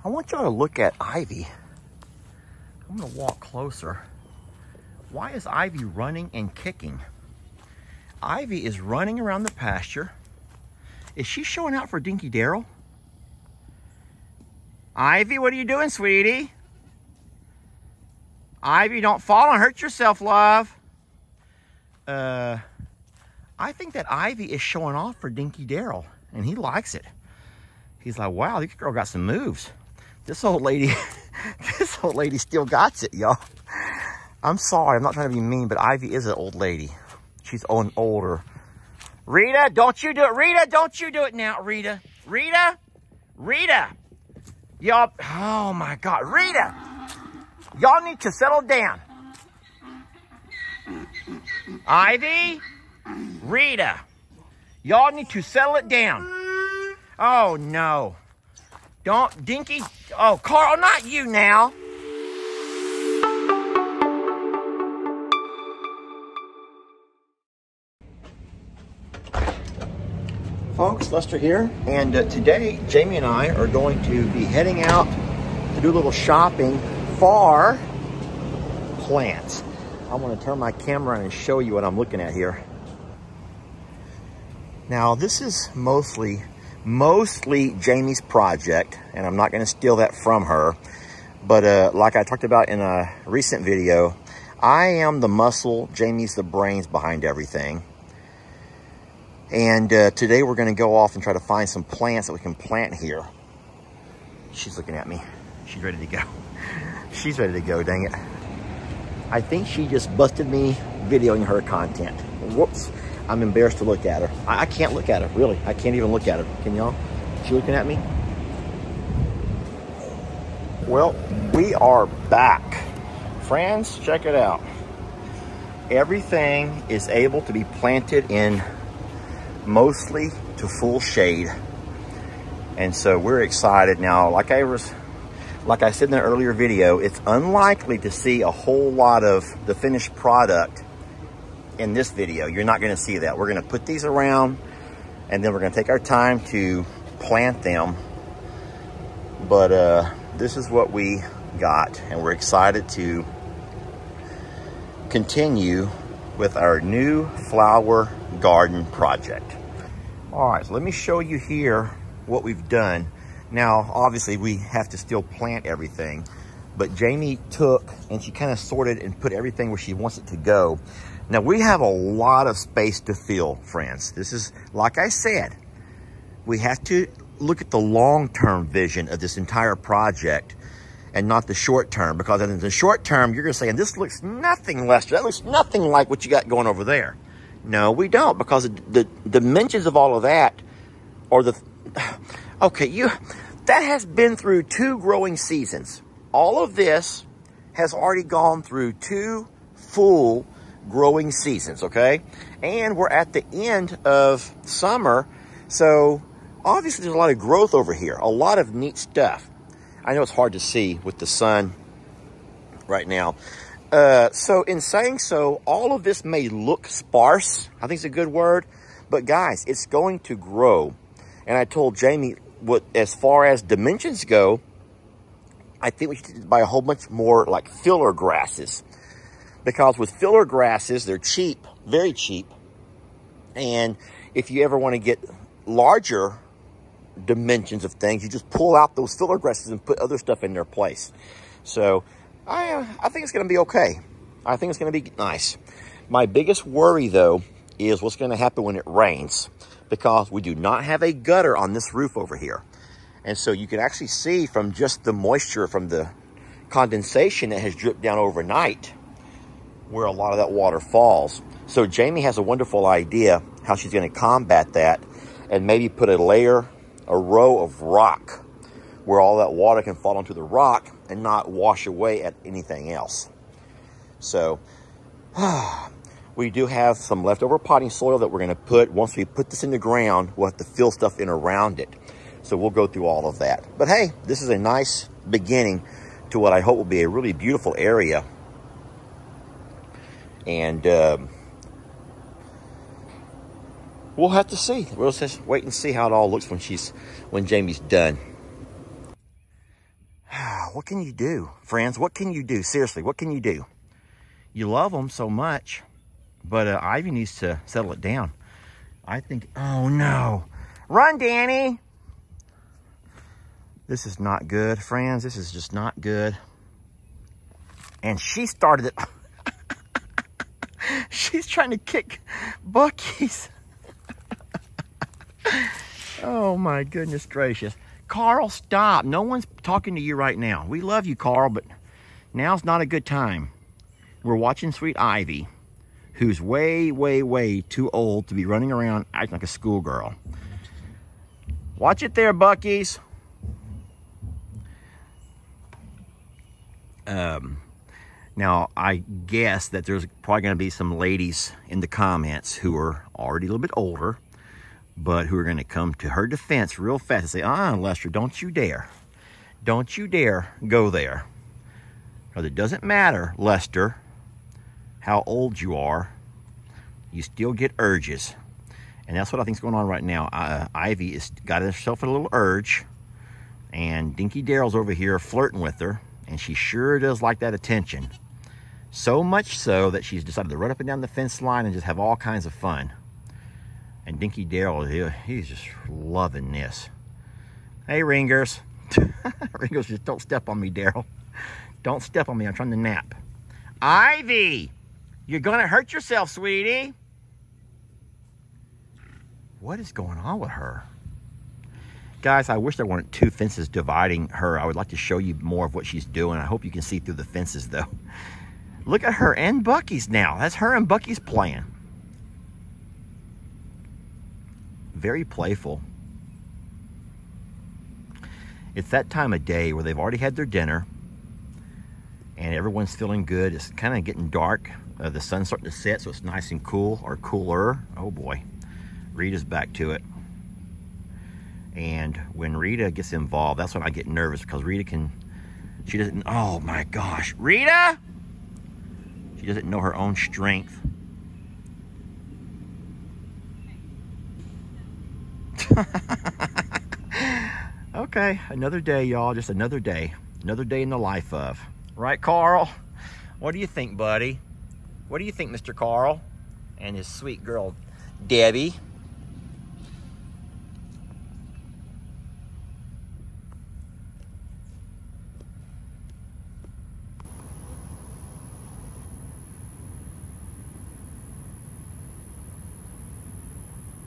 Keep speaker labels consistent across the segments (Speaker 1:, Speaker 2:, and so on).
Speaker 1: I want y'all to look at Ivy. I'm gonna walk closer. Why is Ivy running and kicking? Ivy is running around the pasture. Is she showing out for Dinky Darrell? Ivy, what are you doing, sweetie? Ivy, don't fall and hurt yourself, love. I think that Ivy is showing off for Dinky Darrell, and he likes it. He's like, wow, this girl got some moves. This old lady, this old lady still got it, y'all. I'm sorry, I'm not trying to be mean, but Ivy is an old lady. She's older. Rita, don't you do it. Rita, don't you do it now, Rita. Rita, Rita. Y'all, oh my God, Rita. Y'all need to settle down. Ivy, Rita. Y'all need to settle it down. Oh no. Don't, Dinky. Oh, Carl, not you now. Folks, Lester here, and today Jamie and I are going to be heading out to do a little shopping for plants. I'm going to turn my camera on and show you what I'm looking at here. Now, this is mostly Jamie's project, and I'm not going to steal that from her. But like I talked about in a recent video, I am the muscle, Jamie's the brains behind everything. And today we're going to go off and try to find some plants that we can plant here. She's looking at me. She's ready to go. She's ready to go, dang it. I think she just busted me videoing her content. Whoops. I'm embarrassed to look at her. I can't look at her, really. I can't even look at her. Can y'all? She looking at me? Well, we are back. Friends, check it out. Everything is able to be planted in mostly to full shade. And so we're excited now. Like I said in an earlier video, it's unlikely to see a whole lot of the finished product in this video. You're not going to see that. We're going to put these around, and then we're going to take our time to plant them. But this is what we got, and we're excited to continue with our new flower garden project. All right, so let me show you here what we've done. Now, obviously, we have to still plant everything, but Jamie took and she kind of sorted and put everything where she wants it to go. Now, we have a lot of space to fill, friends. This is, like I said, we have to look at the long-term vision of this entire project and not the short term, because in the short term, you're going to say, and this looks nothing, Lester. That looks nothing like what you got going over there. No, we don't, because the dimensions of all of that are the... Okay, that has been through 2 growing seasons. All of this has already gone through 2 full growing seasons, okay? And we're at the end of summer, so obviously there's a lot of growth over here, a lot of neat stuff. I know it's hard to see with the sun right now. So in saying so, all of this may look sparse. I think it's a good word. But guys, it's going to grow. And I told Jamie, as far as dimensions go, I think we should buy a whole bunch more like filler grasses. Because with filler grasses, they're cheap, very cheap. And if you ever want to get larger dimensions of things, you just pull out those filler grasses and put other stuff in their place. So I think it's going to be okay. I think it's going to be nice. My biggest worry, though, is what's going to happen when it rains, because we do not have a gutter on this roof over here. And so you can actually see from just the moisture from the condensation that has dripped down overnight where a lot of that water falls. So Jamie has a wonderful idea how she's going to combat that, and maybe put a row of rock where all that water can fall onto the rock and not wash away at anything else. So we do have some leftover potting soil that we're going to put. Once we put this in the ground, we'll have to fill stuff in around it. So we'll go through all of that. But hey, this is a nice beginning to what I hope will be a really beautiful area. And we'll have to see. We'll just wait and see how it all looks when Jamie's done. what can you do, friends? What can you do? Seriously, what can you do? You love them so much, but Ivy needs to settle it down. I think, oh no. Run, Danny. This is not good, friends. This is just not good. And she started it. She's trying to kick Bucky's. Oh my goodness gracious. Carl, stop. No one's talking to you right now. We love you, Carl, but now's not a good time. We're watching sweet Ivy, who's way, way, way too old to be running around acting like a schoolgirl. Watch it there, Bucky's. Now, I guess that there's probably going to be some ladies in the comments who are already a little bit older, but who are going to come to her defense real fast and say, Lester, don't you dare. Don't you dare go there. Because it doesn't matter, Lester, how old you are. You still get urges. And that's what I think is going on right now. Ivy has got herself a little urge. And Dinky Daryl's over here flirting with her. And she sure does like that attention. So much so that she's decided to run up and down the fence line and just have all kinds of fun. And Dinky Daryl, he's just loving this. Hey, Ringers. Ringers, just don't step on me, Daryl. Don't step on me. I'm trying to nap. Ivy, you're going to hurt yourself, sweetie. What is going on with her? Guys, I wish there weren't two fences dividing her. I would like to show you more of what she's doing. I hope you can see through the fences, though. Look at her and Bucky's now. That's her and Bucky's playing. Very playful. It's that time of day where they've already had their dinner and everyone's feeling good. It's kind of getting dark. The sun's starting to set, so it's nice and cool, or cooler. Oh boy, Rita's back to it. And when Rita gets involved, that's when I get nervous, because she doesn't, oh my gosh, Rita! She doesn't know her own strength. Okay, another day, y'all. Just another day. Another day in the life of. Right, Carl? What do you think, buddy? What do you think, Mr. Carl? And his sweet girl, Debbie.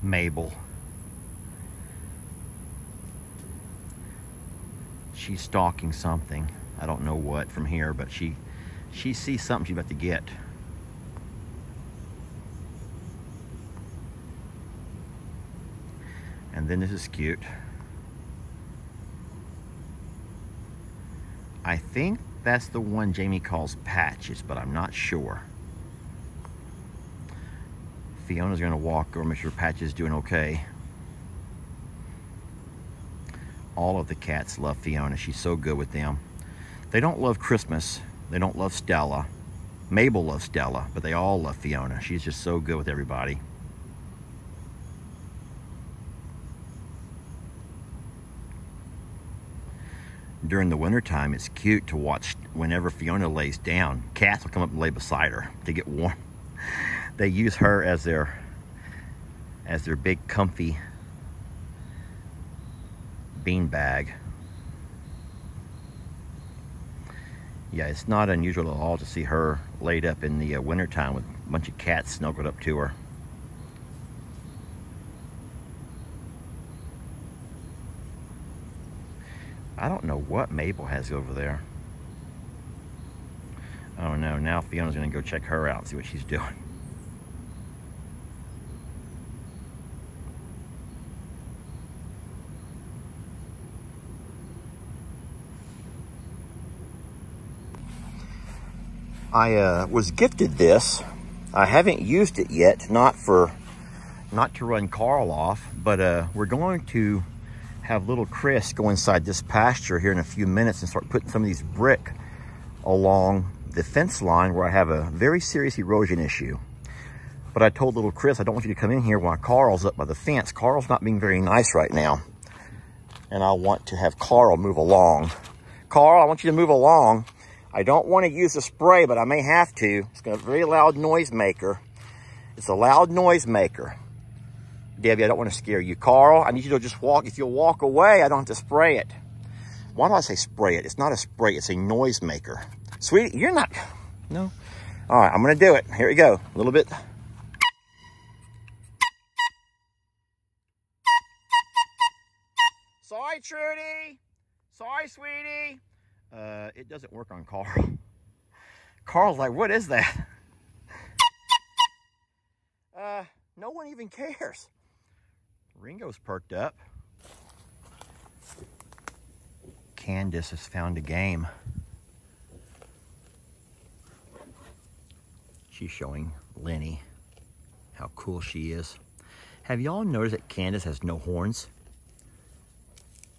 Speaker 1: Mabel. She's stalking something. I don't know what from here, but she sees something she's about to get. And then this is cute. I think that's the one Jamie calls Patches, but I'm not sure. Fiona's gonna walk over, make sure Patches is doing okay. All of the cats love Fiona. She's so good with them. They don't love Christmas. They don't love Stella. Mabel loves Stella, but they all love Fiona. She's just so good with everybody. During the wintertime, it's cute to watch whenever Fiona lays down. Cats will come up and lay beside her to get warm. They use her as their big comfy bean bag. Yeah, it's not unusual at all to see her laid up in the wintertime with a bunch of cats snuggled up to her. I don't know what Mabel has over there. Oh no, now Fiona's gonna go check her out and see what she's doing. I was gifted this. I haven't used it yet, not to run Carl off, but we're going to have little Chris go inside this pasture here in a few minutes and start putting some of these brick along the fence line where I have a very serious erosion issue. But I told little Chris, I don't want you to come in here while Carl's up by the fence. Carl's not being very nice right now. And I want to have Carl move along. Carl, I want you to move along. I don't want to use the spray, but I may have to. It's got a very loud noise maker. It's a loud noise maker. Debbie, I don't want to scare you. Carl, I need you to just walk. If you'll walk away, I don't have to spray it. Why do I say spray it? It's not a spray, it's a noise maker. Sweetie, you're not, no. All right, I'm gonna do it. Here we go, a little bit. Sorry, Trudy. Sorry, sweetie. It doesn't work on Carl. Carl's like, what is that? No one even cares. Ringo's perked up. Candace has found a game. She's showing Lenny how cool she is. Have y'all noticed that Candace has no horns?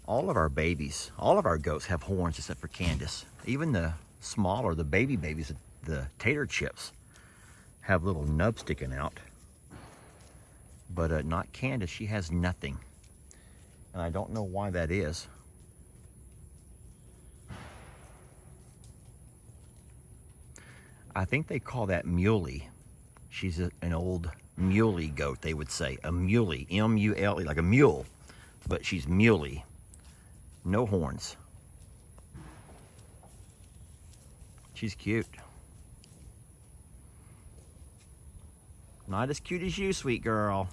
Speaker 1: All of our babies, all of our goats have horns except for Candace. Even the smaller, the baby babies, the tater chips, have little nubs sticking out. But not Candace, she has nothing. And I don't know why that is. I think they call that muley. She's an old muley goat, they would say. A muley, M-U-L-E, like a mule. But she's muley. No horns. She's cute. Not as cute as you, sweet girl.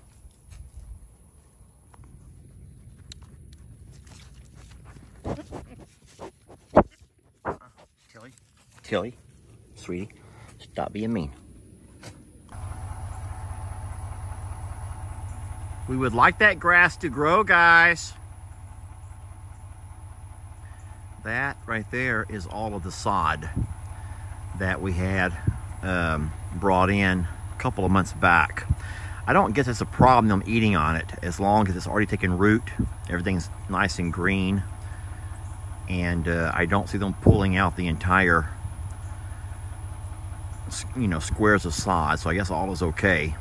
Speaker 1: Tilly, sweetie, stop being mean. We would like that grass to grow, guys. That right there is all of the sod that we had brought in a couple of months back. I don't guess it's a problem them eating on it as long as it's already taken root. Everything's nice and green. And I don't see them pulling out the entire, you know, squares of sod. So I guess all is okay.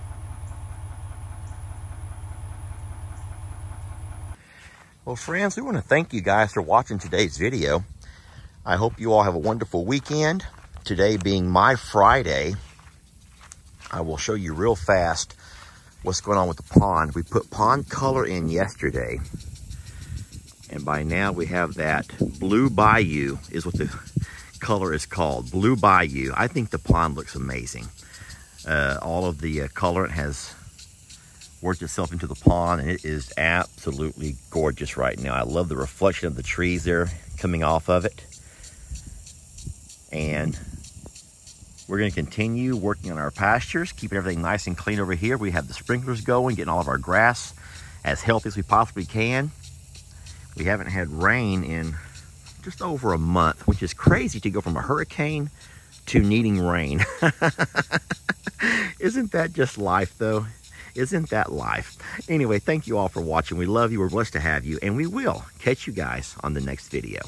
Speaker 1: Well, friends, we want to thank you guys for watching today's video. I hope you all have a wonderful weekend. Today being my Friday, I will show you real fast what's going on with the pond. We put pond color in yesterday. And by now we have that Blue Bayou is what the color is called. Blue Bayou. I think the pond looks amazing. All of the colorant has worked itself into the pond, and it is absolutely gorgeous right now. I love the reflection of the trees there coming off of it. And we're going to continue working on our pastures, keeping everything nice and clean over here. We have the sprinklers going, getting all of our grass as healthy as we possibly can. We haven't had rain in just over a month, which is crazy to go from a hurricane to needing rain. Isn't that just life, though? Isn't that life? Anyway, thank you all for watching. We love you. We're blessed to have you. And we will catch you guys on the next video.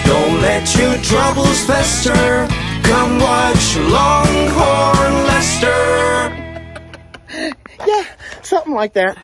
Speaker 2: Don't let your troubles fester. Come watch Longhorn Lester.
Speaker 1: Yeah, something like that.